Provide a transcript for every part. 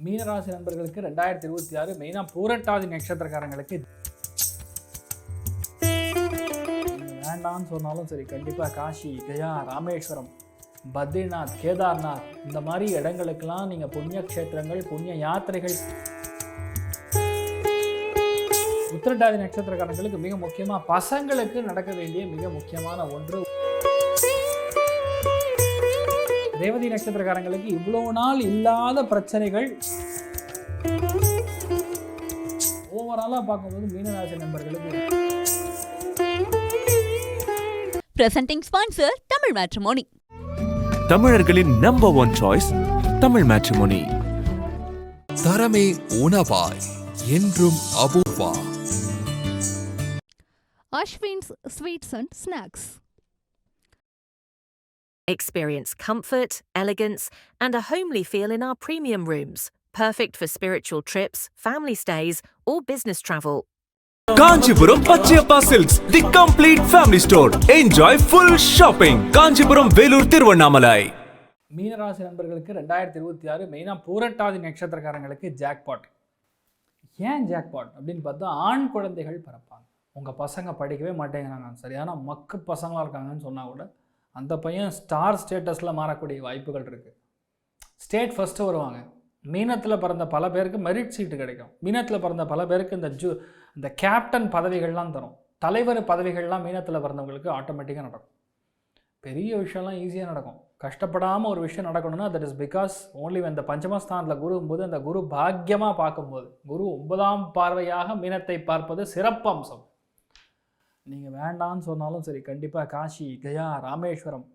மீனராசி நண்பர்களுக்கு 2026 மெயினாக பூரட்டாதி நட்சத்திரக்காரங்களுக்கு வேண்டான்னு சொன்னாலும் சரி, கண்டிப்பாக காஷி, கயா, ராமேஸ்வரம், பத்ரிநாத், கேதார்நாத் இந்த மாதிரி இடங்களுக்கெல்லாம் நீங்கள் புண்ணிய க்ஷேத்திரங்கள், புண்ணிய யாத்திரைகள். உத்திரட்டாதி நட்சத்திரக்காரங்களுக்கு மிக முக்கியமாக பசங்களுக்கு நடக்க வேண்டிய மிக முக்கியமான ஒன்று. ரேவதி நட்சத்திரக்காரங்களுக்கு இவ்வளோ நாள் இல்லாத பிரச்சனைகள் ஓவராலாக பார்க்கும்போது மீனராசி நண்பர்களுக்கு. Presenting sponsor Tamil Matrimony. தமிழர்களின் நம்பர் 1 சாய்ஸ் தமிழ் மேட்ரிமோனி. தரமே உணவாய் என்றும் Apoorva. Ashwin's Sweets and Snacks. Experience comfort, elegance, and a homely feel in our premium rooms. Perfect for spiritual trips, family stays, or business travel. Kanchipuram Pachaiyappa silks, the complete family store. Enjoy full shopping. Kanchipuram, Vellore, Tiruvannamalai. மீனராசி நண்பர்களுக்கு 2026 மெயினாக பூரட்டாதி நட்சத்திரக்காரங்களுக்கு jackpot. ஏன் jackpot அப்படின்னு பார்த்தா, ஆண் குழந்தைகள் பிறப்பாங்க. உங்கள் பசங்க படிக்கவே மாட்டேங்கிறாங்க, சரியான மக்கு பசங்களாக இருக்காங்கன்னு சொன்னால் கூட அந்த பையன் ஸ்டார் ஸ்டேட்டஸில் மாறக்கூடிய வாய்ப்புகள் இருக்குது. ஸ்டேட் ஃபஸ்ட்டு வருவாங்க. மீனத்தில் பிறந்த பல பேருக்கு மெரிட் சீட்டு கிடைக்கும். மீனத்தில் பிறந்த பல பேருக்கு இந்த கேப்டன் பதவிகள்லாம் தரும். தலைவர் பதவிகள்லாம் மீனத்தில் பிறந்தவங்களுக்கு ஆட்டோமேட்டிக்காக நடக்கும். பெரிய விஷயம்லாம் ஈஸியாக நடக்கும். கஷ்டப்படாமல் ஒரு விஷயம் நடக்கணும்னா தட் இஸ் பிகாஸ் ஓன்லி அந்த பஞ்சமஸ்தானத்தில் குருங்கும்போது, அந்த குரு பாக்கியமாக பார்க்கும்போது, குரு 9ஆம் பார்வையாக மீனத்தை பார்ப்பது சிறப்பு அம்சம். நீங்கள் வேண்டான்னு சொன்னாலும் சரி, கண்டிப்பாக காஷி, கயா, ராமேஸ்வரம்,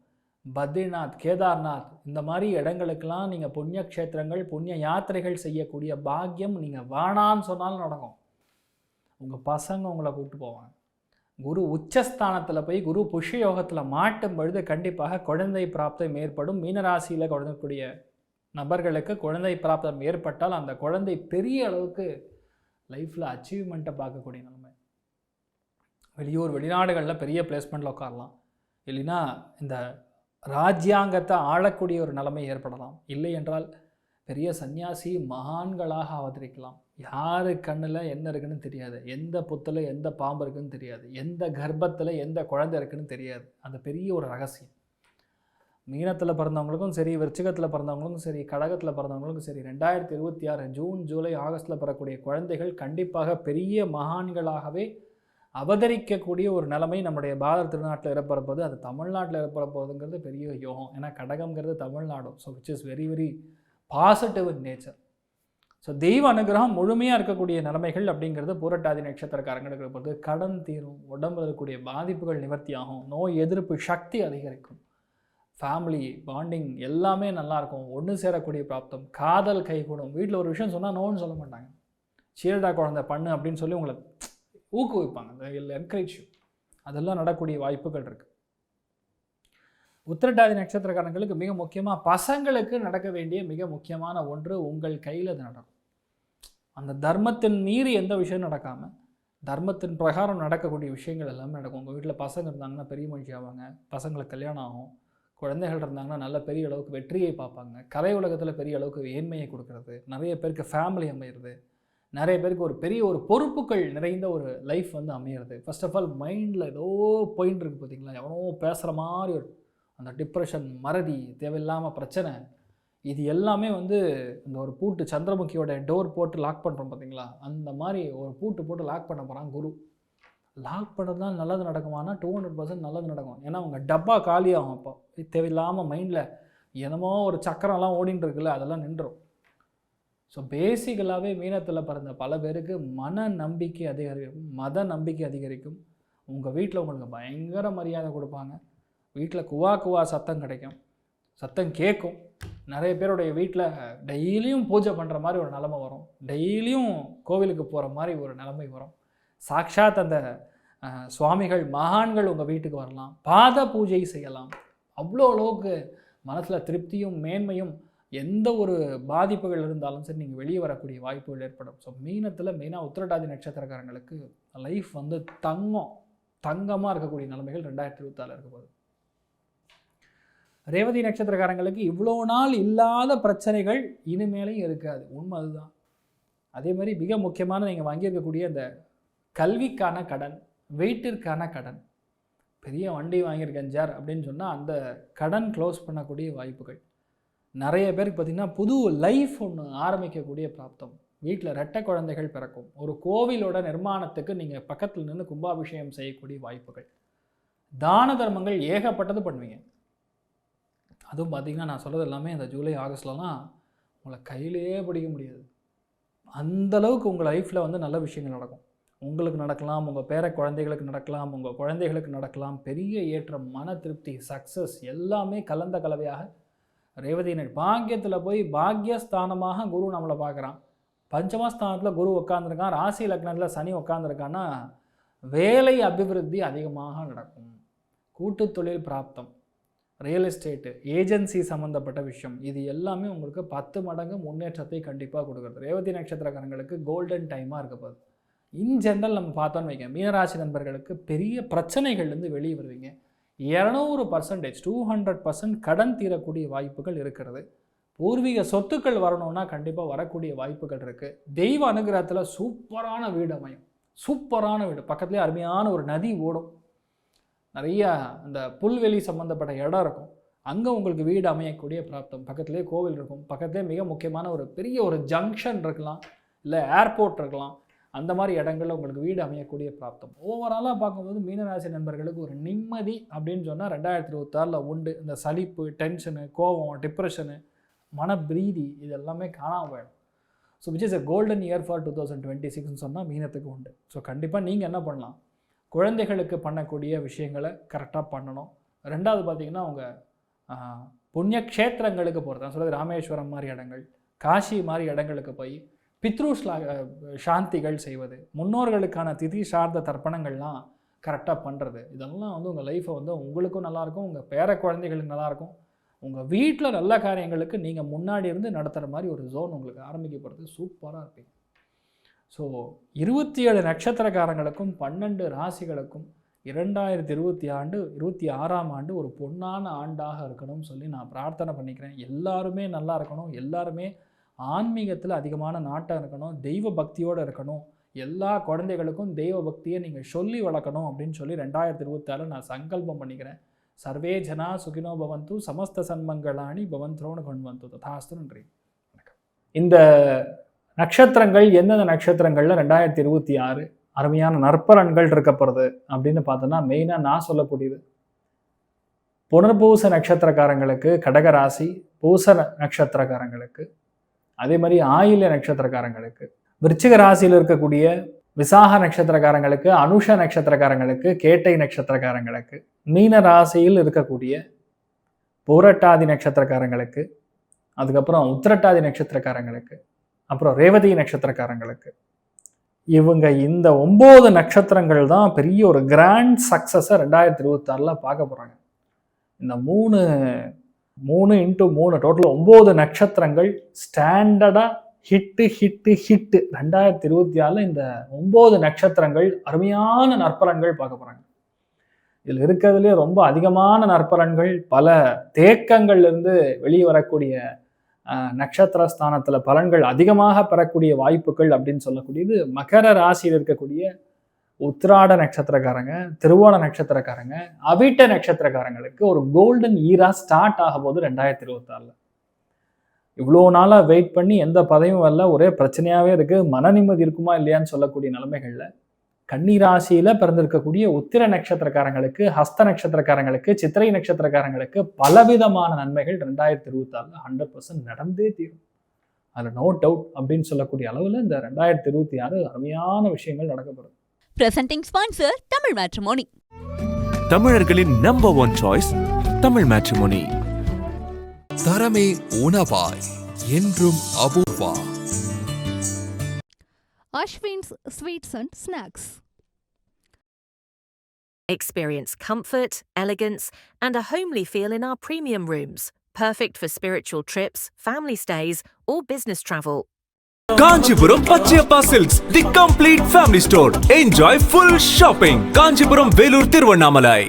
பத்ரிநாத், கேதார்நாத் இந்த மாதிரி இடங்களுக்கெல்லாம் நீங்கள் புண்ணிய க்ஷேத்திரங்கள், புண்ணிய யாத்திரைகள் செய்யக்கூடிய பாக்கியம் நீங்கள் வேணான்னு சொன்னாலும் நடக்கும். உங்கள் பசங்க உங்களை கூப்பிட்டு போவாங்க. குரு உச்சஸ்தானத்தில் போய் குரு புஷ்ய யோகத்தில் மாட்டும் பொழுது கண்டிப்பாக குழந்தை பிராப்தம் ஏற்படும். மீனராசியில் குழந்தைக்கூடிய நபர்களுக்கு குழந்தை பிராப்தம் ஏற்பட்டால் அந்த குழந்தை பெரிய அளவுக்கு லைஃப்பில் அச்சீவ்மெண்ட்டை பார்க்கக்கூடிய நிலைமை. வெளியூர், வெளிநாடுகளில் பெரிய பிளேஸ்மெண்ட்டில் உட்காரலாம். இல்லைன்னா இந்த ராஜ்யாங்கத்தை ஆளக்கூடிய ஒரு நிலைமை ஏற்படலாம். இல்லை என்றால் பெரிய சன்னியாசி மகான்களாக அவதரிக்கலாம். யார் கண்ணில் என்ன இருக்குன்னு தெரியாது, எந்த புத்தில் எந்த பாம்பு இருக்குன்னு தெரியாது, எந்த கர்ப்பத்தில் எந்த குழந்தை இருக்குன்னு தெரியாது. அது பெரிய ஒரு ரகசியம். மீனத்தில் பிறந்தவங்களுக்கும் சரி, விருச்சிகத்தில் பிறந்தவங்களுக்கும் சரி, கடகத்தில் பிறந்தவங்களுக்கும் சரி, 2026 ஜூன், ஜூலை, ஆகஸ்ட்டில் பெறக்கூடிய குழந்தைகள் கண்டிப்பாக பெரிய மகான்களாகவே அவதரிக்கக்கூடிய ஒரு நிலைமை நம்முடைய பாரத திருநாட்டில் ஏற்படுறது. அது தமிழ்நாட்டில் ஏற்படுறதுங்கிறது பெரிய யோகம். ஏன்னா கடகம்ங்கிறது தமிழ்நாடு. So which is very very positive in nature. So தெய்வ அனுகிரகம் முழுமையாக இருக்கக்கூடிய நிலைமைகள் அப்படிங்கிறது பூரட்டாதி நட்சத்திரக்காரங்களுக்கு இருப்பது. கடன் தீரும், உடம்பில் இருக்கக்கூடிய பாதிப்புகள் நிவர்த்தி ஆகும், நோய் எதிர்ப்பு சக்தி அதிகரிக்கும், ஃபேமிலி பாண்டிங் எல்லாமே நல்லாயிருக்கும், ஒன்று சேரக்கூடிய பிராப்தம், காதல் கைகூடும். வீட்டில் ஒரு விஷயம் சொன்னால் நோன்னு சொல்ல மாட்டாங்க. சீரடா குழந்தை பண்ணு அப்படின்னு சொல்லி உங்களை ஊக்குவிப்பாங்க. என்கரேஜ். அதெல்லாம் நடக்கூடிய வாய்ப்புகள் இருக்குது. உத்திரட்டாதி நட்சத்திரக்காரங்களுக்கு மிக முக்கியமாக பசங்களுக்கு நடக்க வேண்டிய மிக முக்கியமான ஒன்று உங்கள் கையில் அது நடக்கும். அந்த தர்மத்தின் மீறி எந்த விஷயம் நடக்காமல் தர்மத்தின் பிரகாரம் நடக்கக்கூடிய விஷயங்கள் எல்லாமே நடக்கும். உங்கள் வீட்டில் பசங்க இருந்தாங்கன்னா பெரிய மனுஷி ஆவாங்க, பசங்களுக்கு கல்யாணம் ஆகும். குழந்தைகள் இருந்தாங்கன்னா நல்ல பெரிய அளவுக்கு வெற்றியை பார்ப்பாங்க. கலை உலகத்தில் பெரிய அளவுக்கு ஏழ்மையை கொடுக்கறது, நிறைய பேருக்கு ஃபேமிலி அமையிறது, நிறைய பேருக்கு ஒரு பெரிய ஒரு பொறுப்புகள் நிறைந்த ஒரு லைஃப் வந்து அமையிறது. ஃபர்ஸ்ட் ஆஃப் ஆல் மைண்டில் ஏதோ பாயிண்ட் இருக்குது பார்த்தீங்களா, எவனோ பேசுகிற மாதிரி ஒரு அந்த டிப்ரெஷன், மறதி, தேவையில்லாமல் பிரச்சனை, இது எல்லாமே வந்து இந்த ஒரு பூட்டு சந்திரமுகியோட டோர் போட்டு லாக் பண்ணுறோம் பார்த்தீங்களா, அந்த மாதிரி ஒரு பூட்டு போட்டு லாக் பண்ண போகிறான் குரு. லாக் பண்ணுறது தான் நல்லது நடக்குமானா 200% நல்லது நடக்கும். ஏன்னா அவங்க டப்பா காலியாகும். அப்போ தேவையில்லாமல் மைண்டில் என்னமோ ஒரு சக்கரம்லாம் ஓடின்னு இருக்குல்ல, அதெல்லாம் நின்றுடும். ஸோ பேசிக்கலாகவே மீனத்தில் பிறந்த பல பேருக்கு மன நம்பிக்கை அதிகரிக்கும், மத நம்பிக்கை அதிகரிக்கும். உங்கள் வீட்டில் உங்களுக்கு பயங்கர மரியாதை கொடுப்பாங்க. வீட்டில் குவா சத்தம் கிடைக்கும், சத்தம் கேட்கும். நிறைய பேருடைய வீட்டில் டெய்லியும் பூஜை பண்ணுற மாதிரி ஒரு நிலைமை வரும், டெய்லியும் கோவிலுக்கு போகிற மாதிரி ஒரு நிலைமை வரும். சாக்ஷாத் அந்த சுவாமிகள், மகான்கள் உங்கள் வீட்டுக்கு வரலாம், பாத பூஜை செய்யலாம். அவ்வளோ அளவுக்கு மனசில் திருப்தியும் மேன்மையும், எந்த ஒரு பாதிப்புகள் இருந்தாலும் சரி நீங்கள் வெளியே வரக்கூடிய வாய்ப்புகள் ஏற்படும். ஸோ மீனத்தில் மெயினாக உத்திரட்டாதி நட்சத்திரக்காரங்களுக்கு லைஃப் வந்து தங்கமாக இருக்கக்கூடிய நிலைமைகள் 2026 இருக்க போகுது. ரேவதி நட்சத்திரக்காரங்களுக்கு இவ்வளோ நாள் இல்லாத பிரச்சனைகள் இனிமேலையும் இருக்காது. உண்மை அதுதான். அதே மாதிரி மிக முக்கியமான நீங்கள் வாங்கியிருக்கக்கூடிய அந்த கல்விக்கான கடன், வீட்டிற்கான கடன், பெரிய வண்டி வாங்கியிருக்கேன் சார் அப்படின்னு சொன்னால் அந்த கடன் க்ளோஸ் பண்ணக்கூடிய வாய்ப்புகள். நிறைய பேருக்கு பார்த்திங்கன்னா புது லைஃப் ஒன்று ஆரம்பிக்கக்கூடிய பிராப்தம். வீட்டில் ரெட்டை குழந்தைகள் பிறக்கும். ஒரு கோவிலோட நிர்மாணத்துக்கு நீங்கள் பக்கத்தில் நின்று கும்பாபிஷேகம் செய்யக்கூடிய வாய்ப்புகள். தான தர்மங்கள் ஏகப்பட்டது பண்ணுவீங்க. அதுவும் பார்த்திங்கன்னா நான் சொல்கிறது எல்லாமே இந்த ஜூலை ஆகஸ்ட்லலாம் உங்களை கையிலேயே பிடிக்க முடியாது. அந்தளவுக்கு உங்கள் லைஃப்பில் வந்து நல்ல விஷயங்கள் நடக்கும். உங்களுக்கு நடக்கலாம், உங்கள் பேர குழந்தைகளுக்கு நடக்கலாம், உங்கள் குழந்தைகளுக்கு நடக்கலாம். பெரிய ஏற்றம், மன திருப்தி, சக்ஸஸ் எல்லாமே கலந்த கலவையாக ரேவதியினர். பாக்கியத்தில் போய் பாக்கியஸ்தானமாக குரு நம்மளை பார்க்குறான். பஞ்சமஸ்தானத்தில் குரு உட்காந்துருக்கான். ராசி லக்னத்தில் சனி உட்காந்துருக்கான்னா வேலை அபிவிருத்தி அதிகமாக நடக்கும். கூட்டு தொழில் பிராப்தம், ரியல் எஸ்டேட்டு, ஏஜென்சி சம்மந்தப்பட்ட விஷயம், இது எல்லாமே உங்களுக்கு 10 மடங்கு முன்னேற்றத்தை கண்டிப்பாக கொடுக்குறது. ரேவதி நட்சத்திரக்காரங்களுக்கு கோல்டன் டைமாக இருக்க போகுது. இன் ஜென்ரல் நம்ம பார்த்தோன்னு வைக்க, மீனராசி நண்பர்களுக்கு பெரிய பிரச்சனைகள்லேருந்து வெளியே வருவீங்க. 200%, 200% கடன் தீரக்கூடிய வாய்ப்புகள் இருக்கிறது. பூர்வீக சொத்துக்கள் வரணும்னா கண்டிப்பாக வரக்கூடிய வாய்ப்புகள் இருக்குது. தெய்வ அனுகிரகத்தில் சூப்பரான வீடு அமையும். சூப்பரான வீடு, பக்கத்துலேயே அருமையான ஒரு நதி ஓடும், நிறையா அந்த புல்வெளி சம்மந்தப்பட்ட இடம் இருக்கும். அங்கே உங்களுக்கு வீடு அமையக்கூடிய பிராப்தம். பக்கத்துலேயே கோவில் இருக்கும். பக்கத்துலேயே மிக முக்கியமான ஒரு பெரிய ஒரு ஜங்ஷன் இருக்கலாம், இல்லை ஏர்போர்ட் இருக்கலாம். அந்த மாதிரி இடங்களில் உங்களுக்கு வீடு அமையக்கூடிய பிராப்தம். ஓவராலாக பார்க்கும்போது மீனராசி நண்பர்களுக்கு ஒரு நிம்மதி அப்படின்னு சொன்னால் 2026 உண்டு. இந்த சலிப்பு, டென்ஷனு, கோபம், டிப்ரெஷனு, மனப்பிரீதி இது எல்லாமே காணாமல் போயிடும். So which is a golden year for 2026ன்னு சொன்னால் மீனத்துக்கு உண்டு. ஸோ கண்டிப்பாக நீங்கள் என்ன பண்ணலாம், குழந்தைகளுக்கு பண்ணக்கூடிய விஷயங்களை கரெக்டாக பண்ணணும். ரெண்டாவது பார்த்திங்கன்னா உங்கள் புண்ணிய க்ஷேத்திரங்களுக்கு போகிறது. நான் சொல்கிறது ராமேஸ்வரம் மாதிரி இடங்கள், காஷி மாதிரி இடங்களுக்கு போய் பித்ரு சாந்திகள் செய்வது, முன்னோர்களுக்கான திதி சார்ந்த தர்ப்பணங்கள்லாம் கரெக்டாக பண்ணுறது, இதெல்லாம் வந்து உங்கள் லைஃப்பை வந்து உங்களுக்கும் நல்லாயிருக்கும், உங்கள் பேர குழந்தைகளுக்கு நல்லாயிருக்கும், உங்கள் வீட்டில் நல்ல காரியங்களுக்கு நீங்கள் முன்னாடி இருந்து நடத்துகிற மாதிரி ஒரு ஜோன் உங்களுக்கு ஆரம்பிக்கப்படுறது. சூப்பராக இருப்பீங்க. ஸோ 27 நட்சத்திரக்காரங்களுக்கும் 12 ராசிகளுக்கும் 2026 ஆண்டு ஒரு பொன்னான ஆண்டாக இருக்கணும்னு சொல்லி நான் பிரார்த்தனை பண்ணிக்கிறேன். எல்லாருமே நல்லா இருக்கணும், எல்லாருமே ஆன்மீகத்தில் அதிகமான நாட்டம் இருக்கணும், தெய்வ பக்தியோடு இருக்கணும், எல்லா குழந்தைகளுக்கும் தெய்வ பக்தியை நீங்கள் சொல்லி வளர்க்கணும் அப்படின்னு சொல்லி 2026 நான் சங்கல்பம் பண்ணிக்கிறேன். சர்வே ஜனா சுகினோ பவந்து, சமஸ்த சன்மங்களாணி பவந்த்ரோன்னு கொண்டு வந்து ததாஸ்து. நன்றி, வணக்கம். இந்த நட்சத்திரங்கள் எந்தெந்த நட்சத்திரங்களில் 2026 அருமையான நற்பலன்கள் இருக்கப்படுறது அப்படின்னு பார்த்தோன்னா, மெயினாக நான் சொல்லக்கூடியது புனர்பூச நட்சத்திரக்காரங்களுக்கு கடகராசி, பூச நட்சத்திரக்காரங்களுக்கு, அதே மாதிரி ஆயில்ய நட்சத்திரக்காரங்களுக்கு, விருச்சிக ராசியில் இருக்கக்கூடிய விசாக நட்சத்திரக்காரங்களுக்கு, அனுஷ நட்சத்திரக்காரங்களுக்கு, கேட்டை நட்சத்திரக்காரங்களுக்கு, மீன ராசியில் இருக்கக்கூடிய பூரட்டாதி நட்சத்திரக்காரங்களுக்கு, அதுக்கப்புறம் உத்திரட்டாதி நட்சத்திரக்காரங்களுக்கு, அப்புறம் ரேவதி நட்சத்திரக்காரங்களுக்கு, இவங்க இந்த 9 நட்சத்திரங்கள் தான் பெரிய ஒரு கிராண்ட் சக்ஸஸை 2026 பார்க்க போகிறாங்க. இந்த 3x3 டோட்டல் 9 நட்சத்திரங்கள் ஸ்டாண்டர்டாக ஹிட்டு 2026 இந்த 9 நட்சத்திரங்கள் அருமையான நற்பலன்கள் பார்க்க போகிறாங்க. இதில் இருக்கிறதுலே ரொம்ப அதிகமான நற்பலன்கள், பல தேக்கங்கள்லேருந்து வெளியே வரக்கூடிய நட்சத்திரஸ்தானத்தில் பலன்கள் அதிகமாக பெறக்கூடிய வாய்ப்புகள் அப்படின்னு சொல்லக்கூடியது மகர ராசியில் இருக்கக்கூடிய உத்திராட நட்சத்திரக்காரங்க, திருவோண நட்சத்திரக்காரங்க, அவிட்ட நட்சத்திரக்காரங்களுக்கு ஒரு கோல்டன் ஈரா ஸ்டார்ட் ஆக போது 2026. இவ்வளோ நாளாக வெயிட் பண்ணி எந்த பதவியும் வரல, ஒரே பிரச்சனையாகவே இருக்குது, மன நிம்மதி இருக்குமா இல்லையான்னு சொல்லக்கூடிய நிலைமைகளில் கன்னிராசியில் பிறந்திருக்கக்கூடிய உத்திர நட்சத்திரக்காரங்களுக்கு, ஹஸ்த நட்சத்திரக்காரங்களுக்கு, சித்திரை நட்சத்திரக்காரங்களுக்கு பலவிதமான நன்மைகள் 2026 100% நடந்தே தீரும். அதில் நோ டவுட் அப்படின்னு சொல்லக்கூடிய அளவில் இந்த 2026 அருமையான விஷயங்கள் நடக்கப்படுது. Presenting sponsor Tamil matrimony. தமிழர்களின் நம்பர் 1 சாய்ஸ் தமிழ் மேட்ரிமோனி. தரமே உணவாய் என்றும் Apoorva. Ashwin's Sweets and Snacks. Experience comfort, elegance, and a homely feel in our premium rooms. Perfect for spiritual trips, family stays, or business travel. Kanchipuram Pachaiyappa silks, the complete family store. Enjoy full shopping. Kanchipuram, Vellore, Tiruvannamalai.